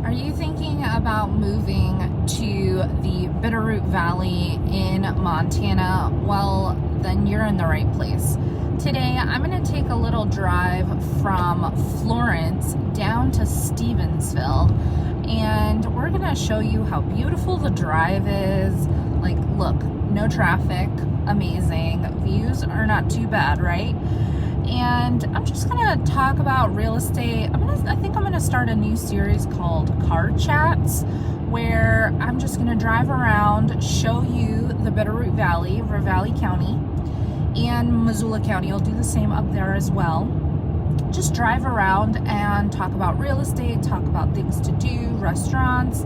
Are you thinking about moving to the Bitterroot Valley in Montana? Well, then you're in the right place. Today, I'm going to take a little drive from Florence down to Stevensville, and we're going to show you how beautiful the drive is. Like, look, no traffic, amazing. Views are not too bad, right? And I'm just gonna talk about real estate. I think I'm gonna start a new series called Car Chats, where I'm just gonna drive around, show you the Bitterroot Valley, Ravalli County, and Missoula County. I'll do the same up there as well. Just drive around and talk about real estate, talk about things to do, restaurants,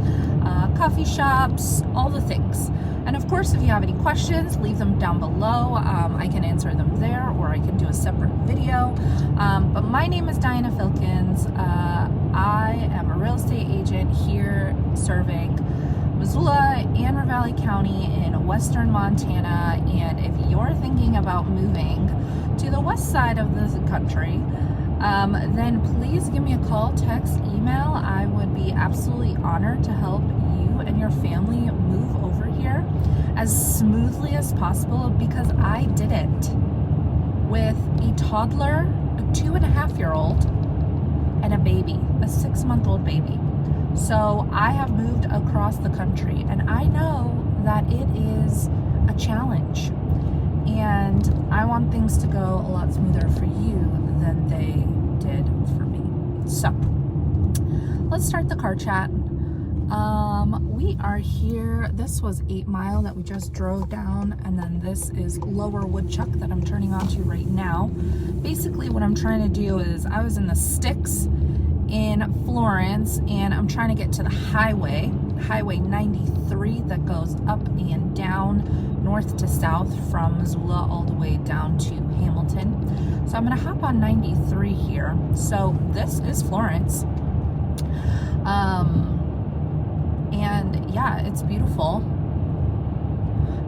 coffee shops, all the things. And of course, if you have any questions, leave them down below. I can answer them there, or I can do a separate video. But my name is Diana Filkins. I am a real estate agent here serving Missoula and Ravalli County in western Montana. And if you're thinking about moving to the west side of the country, then please give me a call, text, email. I would be absolutely honored to help you and your family move over here as smoothly as possible, because I did it with a toddler, a 2.5-year-old, and a baby, a 6-month-old baby. So I have moved across the country, and I know that it is a challenge, and I want things to go a lot smoother for you than they did for me. So let's start the car chat. We are here. This was 8 Mile that we just drove down, and then this is Lower Woodchuck that I'm turning onto right now. Basically what I'm trying to do is, I was in the sticks in Florence, and I'm trying to get to the highway 93 that goes up and down, north to south from Missoula all the way down to Hamilton. So I'm gonna hop on 93 here. So this is Florence. And yeah, it's beautiful.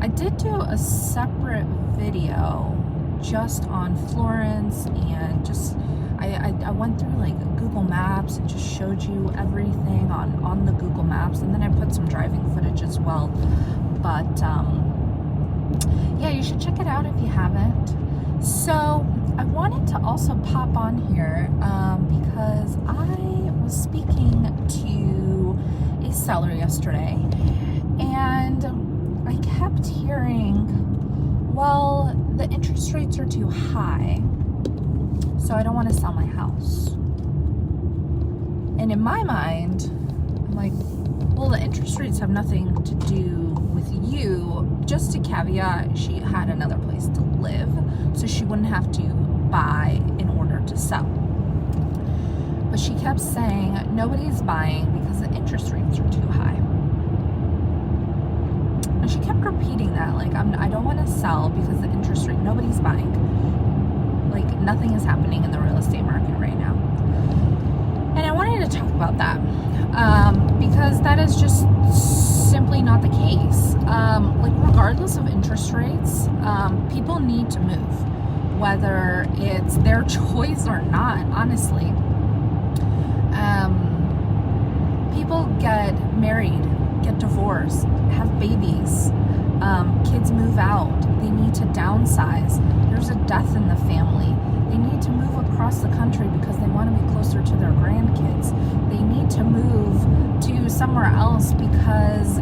I did do a separate video just on Florence, and just I went through like Google Maps and just showed you everything on the Google Maps, and then I put some driving footage as well. But yeah, you should check it out if you haven't. So I wanted to also pop on here because I was speaking to a seller yesterday, and I kept hearing, well, the interest rates are too high, so I don't want to sell my house. And in my mind, I'm like, well, the interest rates have nothing to do with you. Just to caveat, she had another place to live, so she wouldn't have to buy in order to sell. But she kept saying nobody's buying because the interest rates are too high. And she kept repeating that, like, I don't want to sell because the interest rate, nobody's buying. Like, nothing is happening in the real estate market right now. And I wanted to talk about that because that is just simply not the case. Like, regardless of interest rates, people need to move, whether it's their choice or not, honestly. People get married, get divorced, have babies, kids move out, they need to downsize, there's a death in the family, they need to move across the country because they want to be closer to their grandkids, they need to move to somewhere else because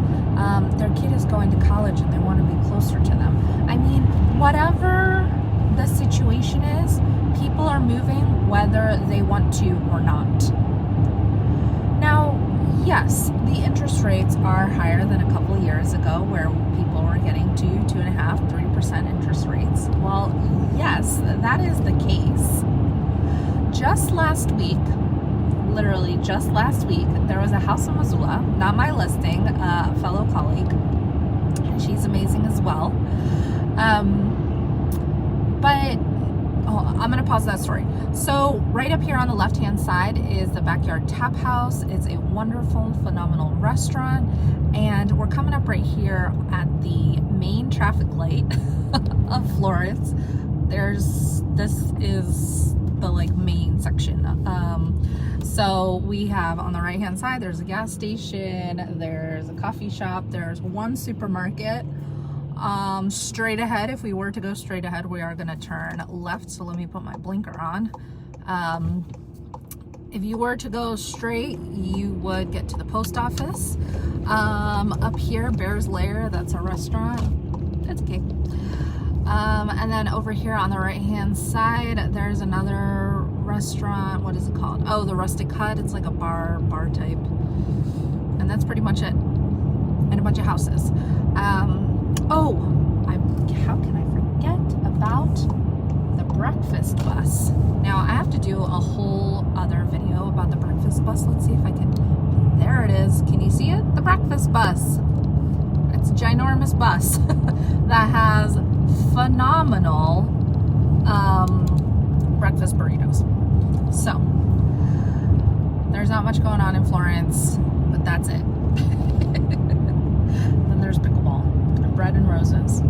their kid is going to college and they want to be closer to them. I mean, whatever the situation is, people are moving whether they want to or not. Now, yes, the interest rates are higher than a couple of years ago, where people were getting 2.5%, 3% interest rates. Well, yes, that is the case. Just last week, literally just last week, there was a house in Missoula, not my listing, a fellow colleague, and she's amazing as well. But I'm going to pause that story. So right up here on the left-hand side is the Backyard Tap House. It's a wonderful, phenomenal restaurant. And we're coming up right here at the main traffic light of Florence. This is the like main section. So we have on the right hand side, there's a gas station, there's a coffee shop, there's one supermarket. Straight ahead, if we were to go straight ahead, we are going to turn left. So let me put my blinker on. If you were to go straight, you would get to the post office. Up here, Bear's Lair, that's a restaurant. That's okay. And then over here on the right hand side, there's another restaurant. What is it called? Oh, the Rustic Hut. It's like a bar type. And that's pretty much it. And a bunch of houses. How can I forget about the breakfast bus? Now, I have to do a whole other video about the breakfast bus. Let's see if I can. There it is. Can you see it? The breakfast bus. It's a ginormous bus that has phenomenal breakfast burritos. So, there's not much going on in Florence, but that's it. Then there's pickleball and bread and roses.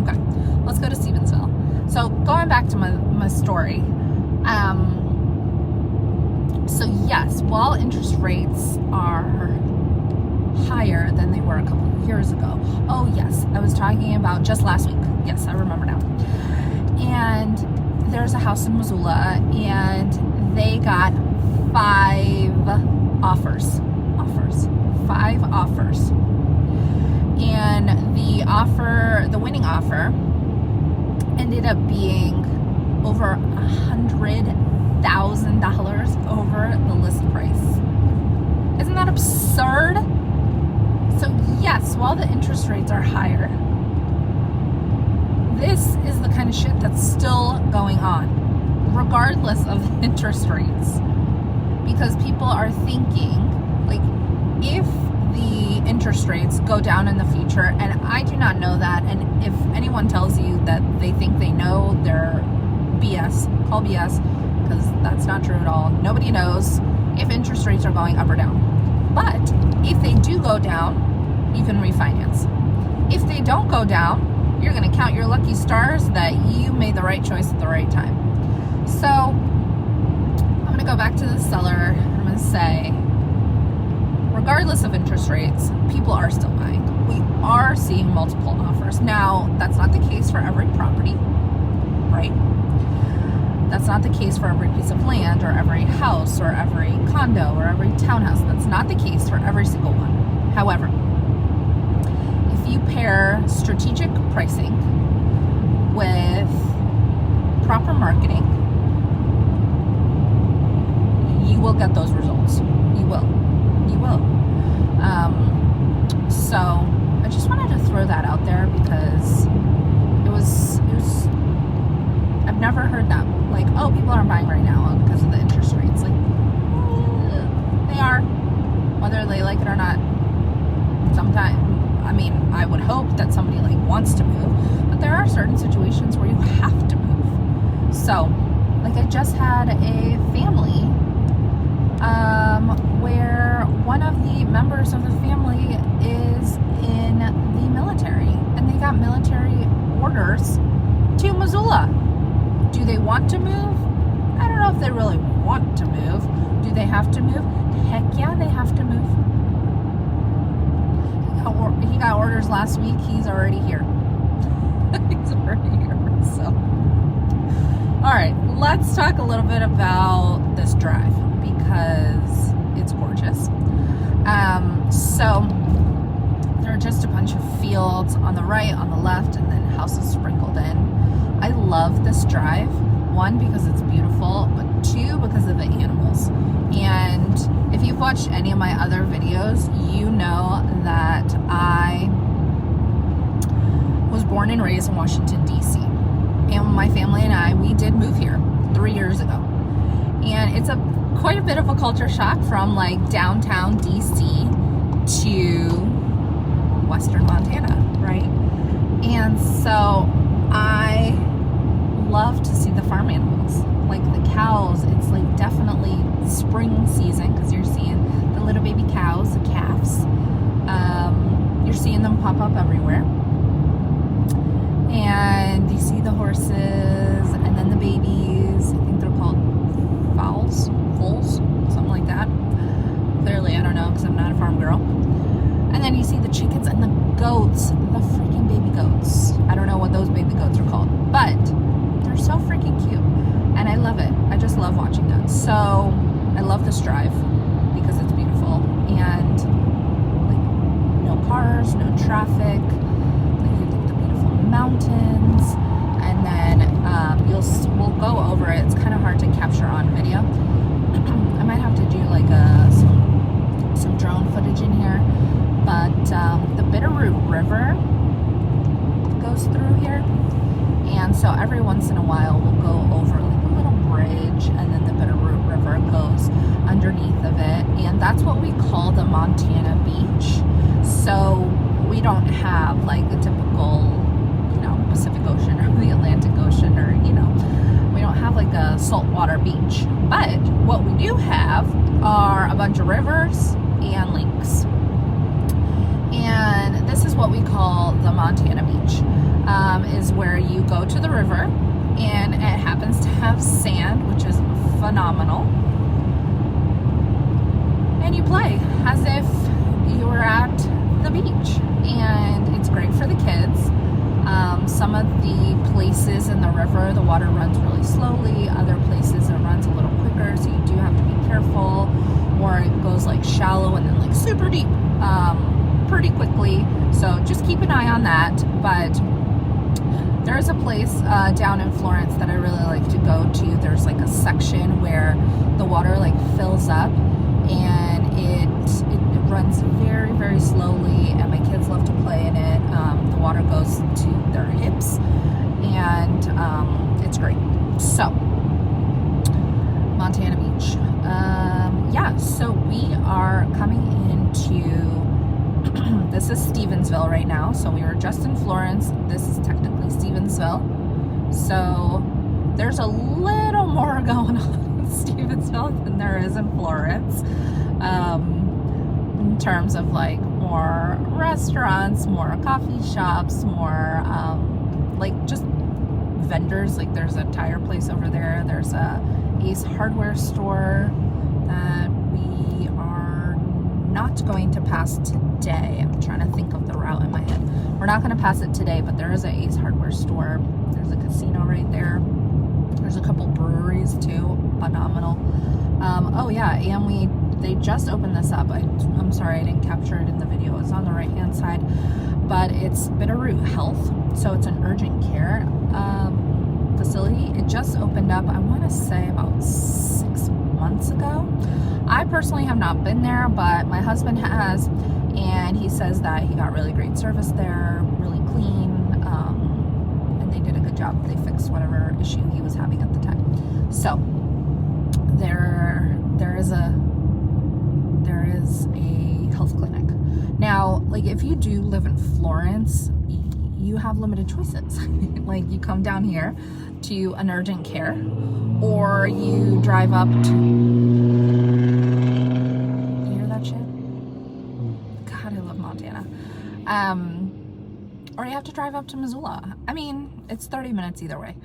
Okay, let's go to Stevensville. So going back to my story, so yes, while interest rates are higher than they were a couple of years ago. Oh yes, I was talking about just last week. Yes, I remember now. And there's a house in Missoula, and they got 5 offers. 5 offers. And the winning offer ended up being over $100,000 over the list price. Isn't that absurd? So yes, while the interest rates are higher, this is the kind of shit that's still going on, regardless of interest rates. Because people are thinking, like, if the interest rates go down in the future, and I do not know that, and if anyone tells you that they think they know, they're BS. Call BS, because that's not true at all. Nobody knows if interest rates are going up or down. But if they do go down, you can refinance. If they don't go down, you're going to count your lucky stars that you made the right choice at the right time. So I'm going to go back to the seller. I'm going to say, regardless of interest rates, people are still buying. We are seeing multiple offers. Now, that's not the case for every property, right? That's not the case for every piece of land or every house or every condo or every townhouse. That's not the case for every single one. However, if you pair strategic pricing with proper marketing, you will get those results. You will. So I just wanted to throw that out there because it was I've never heard that, like, oh, people aren't buying right now because of the interest rates. Like, they are, whether they like it or not. Sometimes, I mean, I would hope that somebody like wants to move, but there are certain situations where you have to move. So, like, I just had a family where one of the members of the family is in the military, and they got military orders to Missoula. Do they want to move? I don't know if they really want to move. Do they have to move? Heck yeah, they have to move. He got orders last week. He's already here. He's already here. So, all right, let's talk a little bit about this drive because it's gorgeous. So there are just a bunch of fields on the right, on the left, and then houses sprinkled in. I love this drive. 1, because it's beautiful, but 2, because of the animals. And if you've watched any of my other videos, you know that I was born and raised in Washington, D.C. And my family and I, we did move here 3 years ago. And it's quite a bit of a culture shock from like downtown D.C. to western Montana, right? And so I love to see the farm animals, like the cows. It's like definitely spring season because you're seeing the little baby cows, the calves. You're seeing them pop up everywhere, and you see the horses and then the babies. I think they're called farm girl. And then you see the chickens and the goats, the freaking baby goats. I don't know what those baby goats are called, but they're so freaking cute. And I love it. I just love watching them. So I love this drive because it's beautiful. And like no cars, no traffic. Like you get the beautiful mountains. And then we'll go over it. It's kind of hard to capture on video. I might have to do like some drone footage in here. But the Bitterroot River goes through here, and so every once in a while we'll go over like a little bridge, and then the Bitterroot River goes underneath of it, and that's what we call the Montana beach. So we don't have like the typical, Pacific Ocean or the Atlantic Ocean, or we don't have like a saltwater beach. But what we do have are a bunch of rivers and lakes. And this is what we call the Montana beach, is where you go to the river, and it happens to have sand, which is phenomenal, and you play as if you were at the beach, and it's great for the kids. Some of the places in the river, the water runs really slowly. Other places it runs a little quicker, so you do have to be careful, or it goes like shallow and then like super deep pretty quickly. So just keep an eye on that. But there's a place down in Florence that I really like to go to. There's like a section where the water like fills up, and it runs very, very slowly, and my kids love to play in it. The water goes to their hips, and it's great. So Montana Beach. So we are coming into this is Stevensville right now. So we were just in Florence. This is technically Stevensville. So there's a little more going on in Stevensville than there is in Florence. In terms of like more restaurants, more coffee shops, more like just vendors. Like there's a tire place over there. There's a Ace hardware store that we are not going to pass today. I'm trying to think of the route in my head. We're not going to pass it today, but there is a Ace hardware store. There's a casino right there. There's a couple breweries too. Phenomenal. Oh yeah, and they just opened this up. I'm sorry I didn't capture it in the video. It's on the right hand side, but it's Bitterroot Health, so it's an urgent care facility. It just opened up, I want to say about 6 months ago. I personally have not been there, but my husband has, and he says that he got really great service there, really clean, and they did a good job. They fixed whatever issue he was having at the time. So there is a health clinic. Now, like if you do live in Florence, you have limited choices. Like you come down here to an urgent care, or you drive up to, you hear that shit? God, I love Montana. Or you have to drive up to Missoula. I mean, it's 30 minutes either way.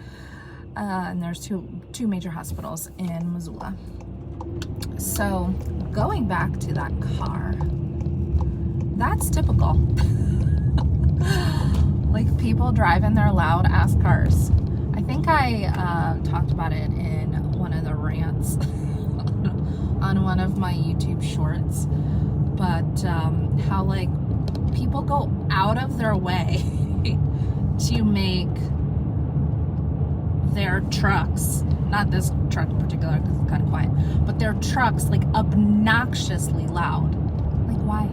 And there's two major hospitals in Missoula. So going back to that car, that's typical. Like people driving their loud ass cars. I think I talked about it in one of the rants on one of my YouTube shorts, but how like people go out of their way to make their trucks, not this truck in particular because it's kind of quiet, but their trucks like obnoxiously loud. Like why?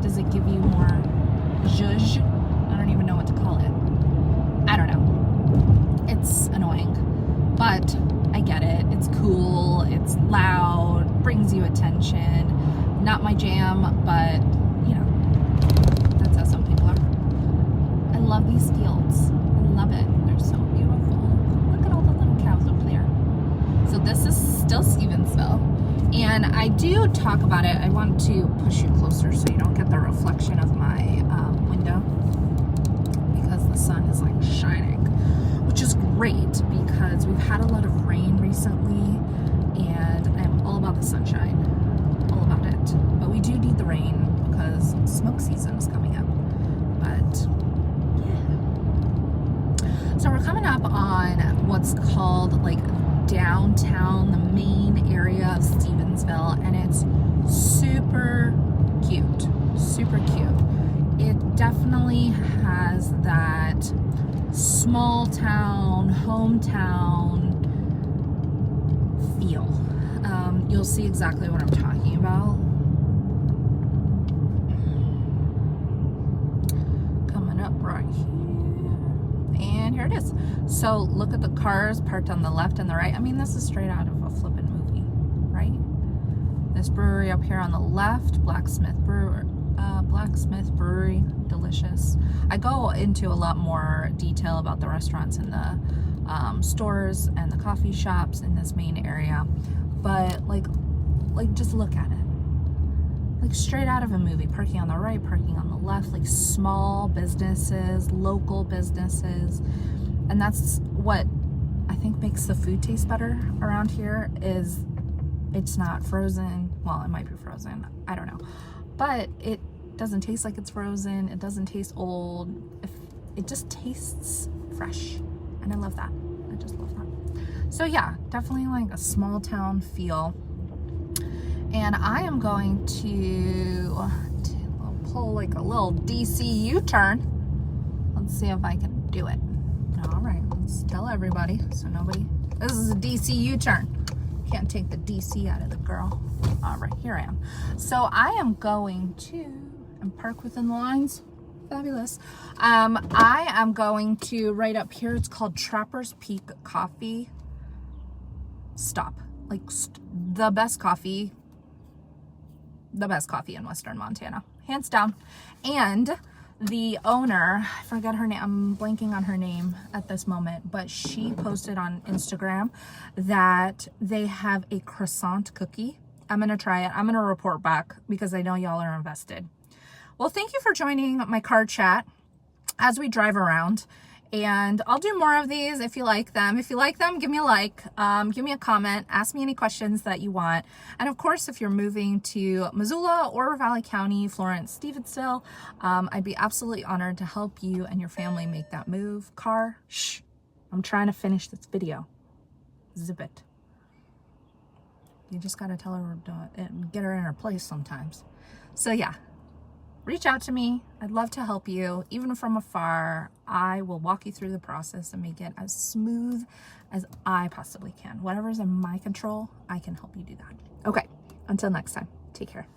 Does it give you more zhuzh? I don't even know what to call it. I don't know. It's annoying, but I get it. It's cool, it's loud, brings you attention. Not my jam, but you know, that's how some people are. I love these fields. I love it. They're so beautiful. Look at all the little cows over there. So this is still Stevensville. And I do talk about it. I want to push you closer so you don't get the reflection of my window, because the sun is like shining, which is great because we've had a lot of rain recently, and I'm all about the sunshine, all about it. But we smoke season is coming up. But yeah. So we're coming up on what's called like downtown, the main area of Stevensville, and it's super cute. Super cute. It definitely has that small town, hometown feel. You'll see exactly what I'm talking about. Coming up right here. And here it is. So look at the cars parked on the left and the right. I mean, this is straight out of a flippin' movie, right? This brewery up here on the left, Blacksmith Brewery, delicious. I go into a lot more detail about the restaurants and the stores and the coffee shops in this main area, but like just look at it, like straight out of a movie. Parking on the right, parking on the left, like small businesses, local businesses, and that's what I think makes the food taste better around here. Is it's not frozen. Well, it might be frozen, I don't know, but it doesn't taste like it's frozen. It doesn't taste old. It just tastes fresh, and I love that. I just love that. So yeah, definitely like a small town feel. And I am going to pull like a little DC U-turn. Let's see if I can do it. All right, let's tell everybody so nobody. This is a DC U-turn. Can't take the DC out of the girl. All right, here I am. So I am going to park within the lines. Fabulous. I am going to right up here. It's called Trapper's Peak Coffee Stop. Like the best coffee in Western Montana, hands down. And the owner, I forget her name, I'm blanking on her name at this moment, but she posted on Instagram that they have a croissant cookie. I'm gonna try it. I'm gonna report back because I know y'all are invested. Well, thank you for joining my car chat as we drive around, and I'll do more of these if you like them. If you like them, give me a like, give me a comment, ask me any questions that you want. And of course, if you're moving to Missoula or Valley County, Florence, Stevensville, I'd be absolutely honored to help you and your family make that move. Car, shh, I'm trying to finish this video. Zip it. You just gotta tell her and get her in her place sometimes. So yeah. Reach out to me. I'd love to help you. Even from afar, I will walk you through the process and make it as smooth as I possibly can. Whatever's in my control, I can help you do that. Okay, until next time, take care.